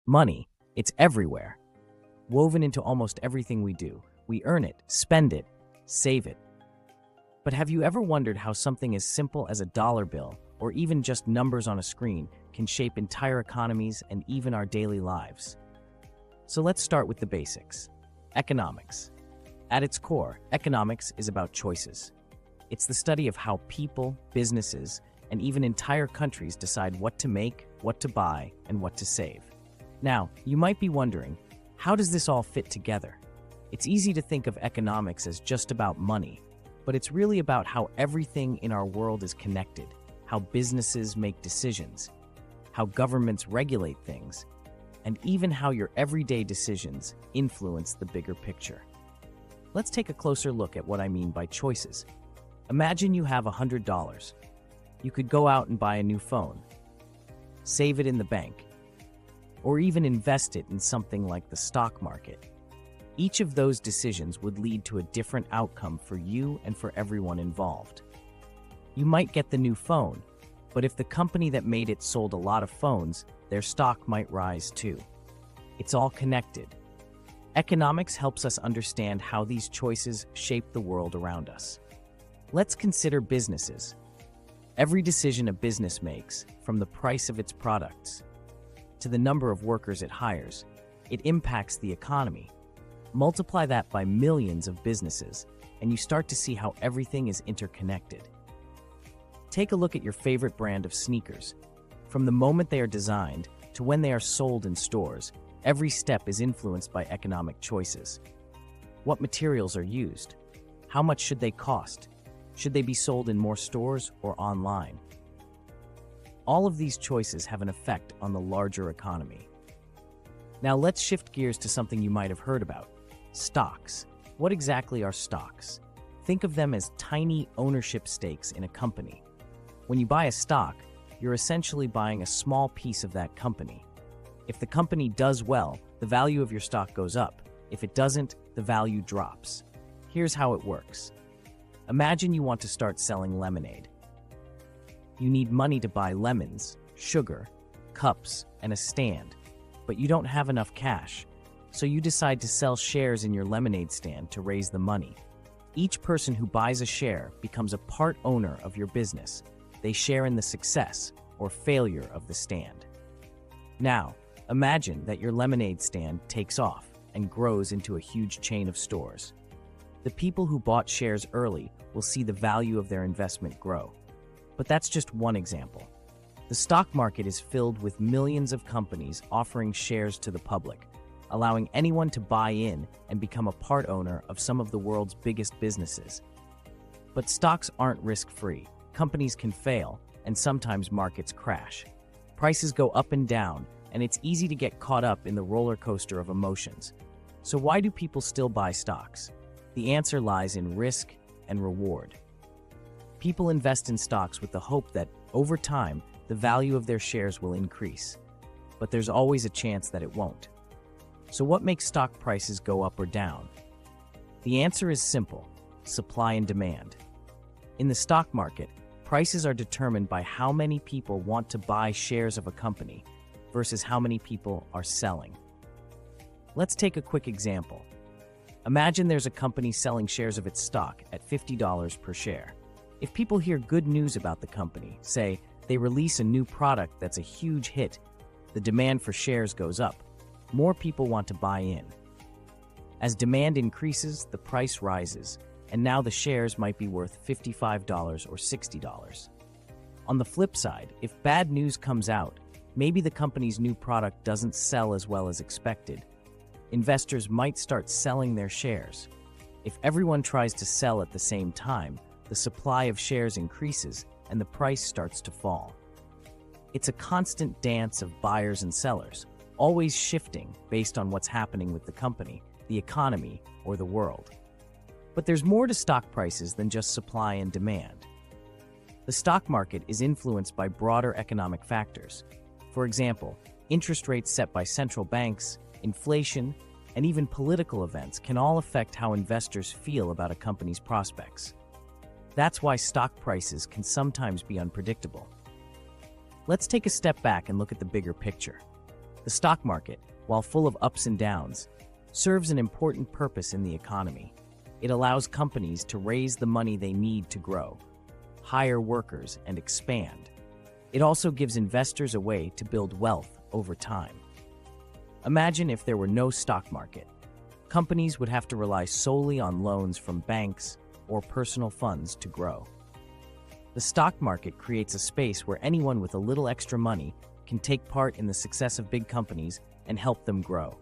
Money, it's everywhere, woven into almost everything we do. We earn it, spend it, save it. But have you ever wondered how something as simple as a dollar bill, or even just numbers on a screen, can shape entire economies and even our daily lives? So let's start with the basics. Economics. At its core, economics is about choices. It's the study of how people, businesses, and even entire countries decide what to make, what to buy, and what to save. Now, you might be wondering, how does this all fit together? It's easy to think of economics as just about money, but it's really about how everything in our world is connected, how businesses make decisions, how governments regulate things, and even how your everyday decisions influence the bigger picture. Let's take a closer look at what I mean by choices. Imagine you have $100. You could go out and buy a new phone, save it in the bank, or even invest it in something like the stock market. Each of those decisions would lead to a different outcome for you and for everyone involved. You might get the new phone, but if the company that made it sold a lot of phones, their stock might rise too. It's all connected. Economics helps us understand how these choices shape the world around us. Let's consider businesses. Every decision a business makes, from the price of its products to the number of workers it hires, it impacts the economy. Multiply that by millions of businesses, and you start to see how everything is interconnected. Take a look at your favorite brand of sneakers. From the moment they are designed to when they are sold in stores, every step is influenced by economic choices. What materials are used? How much should they cost? Should they be sold in more stores or online? All of these choices have an effect on the larger economy. Now let's shift gears to something you might have heard about: stocks. What exactly are stocks? Think of them as tiny ownership stakes in a company. When you buy a stock, you're essentially buying a small piece of that company. If the company does well, the value of your stock goes up. If it doesn't, the value drops. Here's how it works. Imagine you want to start selling lemonade. You need money to buy lemons, sugar, cups, and a stand, but you don't have enough cash, so you decide to sell shares in your lemonade stand to raise the money. Each person who buys a share becomes a part owner of your business. They share in the success or failure of the stand. Now, imagine that your lemonade stand takes off and grows into a huge chain of stores. The people who bought shares early will see the value of their investment grow. But that's just one example. The stock market is filled with millions of companies offering shares to the public, allowing anyone to buy in and become a part owner of some of the world's biggest businesses. But stocks aren't risk-free. Companies can fail, and sometimes markets crash. Prices go up and down, and it's easy to get caught up in the roller coaster of emotions. So why do people still buy stocks? The answer lies in risk and reward. People invest in stocks with the hope that, over time, the value of their shares will increase. But there's always a chance that it won't. So what makes stock prices go up or down? The answer is simple: supply and demand. In the stock market, prices are determined by how many people want to buy shares of a company versus how many people are selling. Let's take a quick example. Imagine there's a company selling shares of its stock at $50 per share. If people hear good news about the company, say they release a new product that's a huge hit, the demand for shares goes up. More people want to buy in. As demand increases, the price rises, and now the shares might be worth $55 or $60. On the flip side, if bad news comes out, maybe the company's new product doesn't sell as well as expected, investors might start selling their shares. If everyone tries to sell at the same time, the supply of shares increases and the price starts to fall. It's a constant dance of buyers and sellers, always shifting based on what's happening with the company, the economy, or the world. But there's more to stock prices than just supply and demand. The stock market is influenced by broader economic factors. For example, interest rates set by central banks, inflation, and even political events can all affect how investors feel about a company's prospects. That's why stock prices can sometimes be unpredictable. Let's take a step back and look at the bigger picture. The stock market, while full of ups and downs, serves an important purpose in the economy. It allows companies to raise the money they need to grow, hire workers, and expand. It also gives investors a way to build wealth over time. Imagine if there were no stock market. Companies would have to rely solely on loans from banks or personal funds to grow. The stock market creates a space where anyone with a little extra money can take part in the success of big companies and help them grow.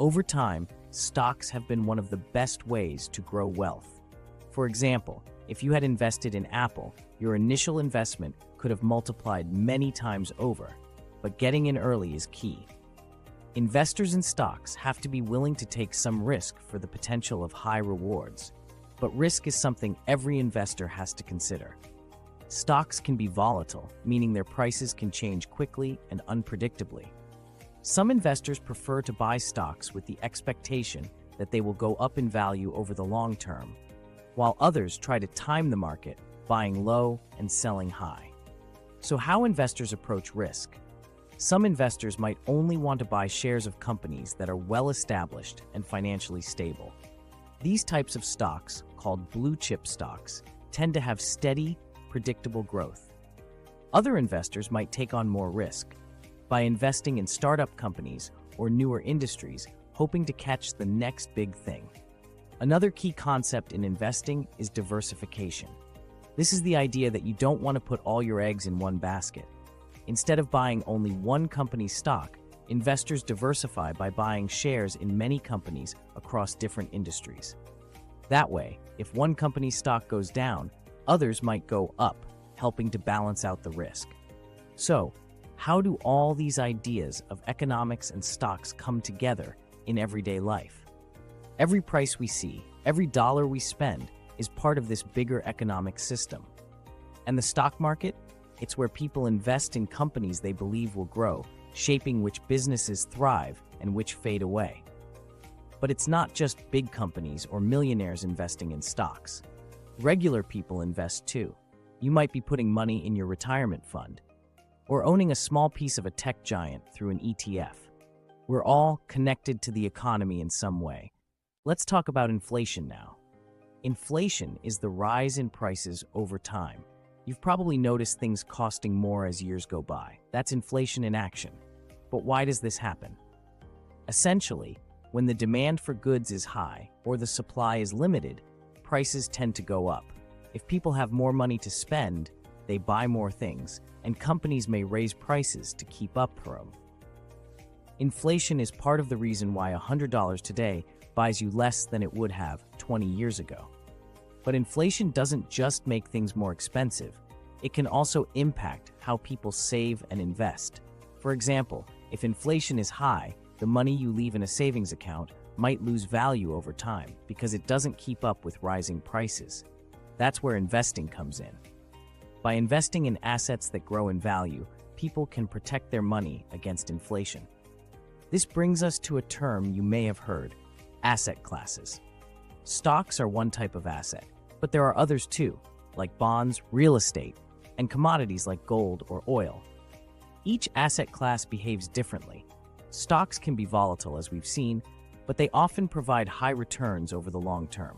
Over time, stocks have been one of the best ways to grow wealth. For example, if you had invested in Apple, your initial investment could have multiplied many times over, but getting in early is key. Investors in stocks have to be willing to take some risk for the potential of high rewards, but risk is something every investor has to consider. Stocks can be volatile, meaning their prices can change quickly and unpredictably. Some investors prefer to buy stocks with the expectation that they will go up in value over the long term, while others try to time the market, buying low and selling high. So how investors approach risk? Some investors might only want to buy shares of companies that are well established and financially stable. These types of stocks, called blue chip stocks, tend to have steady, predictable growth. Other investors might take on more risk by investing in startup companies or newer industries, hoping to catch the next big thing. Another key concept in investing is diversification. This is the idea that you don't want to put all your eggs in one basket. Instead of buying only one company's stock, investors diversify by buying shares in many companies across different industries. That way, if one company's stock goes down, others might go up, helping to balance out the risk. So, how do all these ideas of economics and stocks come together in everyday life? Every price we see, every dollar we spend, is part of this bigger economic system. And the stock market? It's where people invest in companies they believe will grow, shaping which businesses thrive and which fade away. But it's not just big companies or millionaires investing in stocks. Regular people invest too. You might be putting money in your retirement fund or owning a small piece of a tech giant through an ETF. We're all connected to the economy in some way. Let's talk about inflation now. Inflation is the rise in prices over time. You've probably noticed things costing more as years go by. That's inflation in action. But why does this happen? Essentially, when the demand for goods is high or the supply is limited, prices tend to go up. If people have more money to spend, they buy more things, and companies may raise prices to keep up for them. Inflation is part of the reason why $100 today buys you less than it would have 20 years ago. But inflation doesn't just make things more expensive. It can also impact how people save and invest. For example, if inflation is high, the money you leave in a savings account might lose value over time because it doesn't keep up with rising prices. That's where investing comes in. By investing in assets that grow in value, people can protect their money against inflation. This brings us to a term you may have heard: asset classes. Stocks are one type of asset, but there are others too, like bonds, real estate, and commodities like gold or oil. Each asset class behaves differently. Stocks can be volatile, as we've seen, but they often provide high returns over the long term.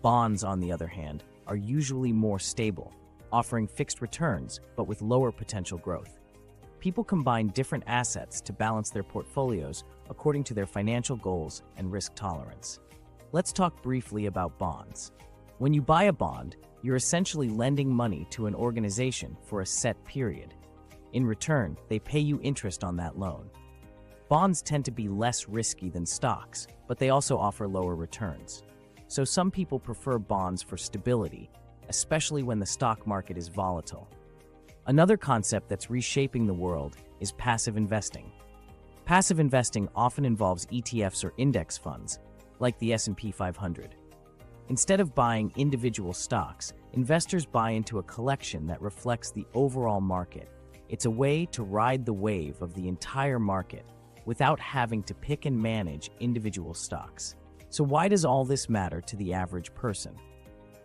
Bonds, on the other hand, are usually more stable, offering fixed returns but with lower potential growth. People combine different assets to balance their portfolios according to their financial goals and risk tolerance. Let's talk briefly about bonds. When you buy a bond, you're essentially lending money to an organization for a set period. In return, they pay you interest on that loan. Bonds tend to be less risky than stocks, but they also offer lower returns. So some people prefer bonds for stability, especially when the stock market is volatile. Another concept that's reshaping the world is passive investing. Passive investing often involves ETFs or index funds, like the S&P 500. Instead of buying individual stocks, investors buy into a collection that reflects the overall market. It's a way to ride the wave of the entire market without having to pick and manage individual stocks. So why does all this matter to the average person?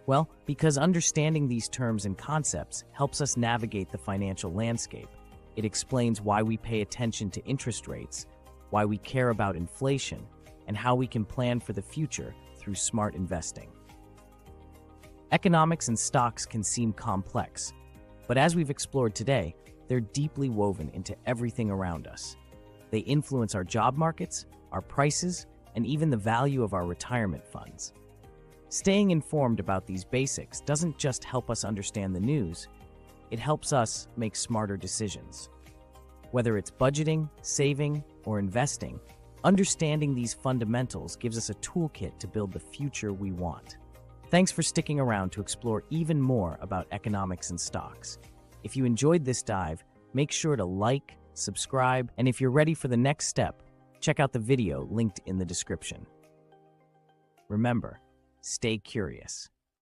Well, because understanding these terms and concepts helps us navigate the financial landscape. It explains why we pay attention to interest rates, why we care about inflation, and how we can plan for the future through smart investing. Economics and stocks can seem complex, but as we've explored today, they're deeply woven into everything around us. They influence our job markets, our prices, and even the value of our retirement funds. Staying informed about these basics doesn't just help us understand the news, it helps us make smarter decisions. Whether it's budgeting, saving, or investing, understanding these fundamentals gives us a toolkit to build the future we want. Thanks for sticking around to explore even more about economics and stocks. If you enjoyed this dive, make sure to like, subscribe, and if you're ready for the next step, check out the video linked in the description. Remember, stay curious.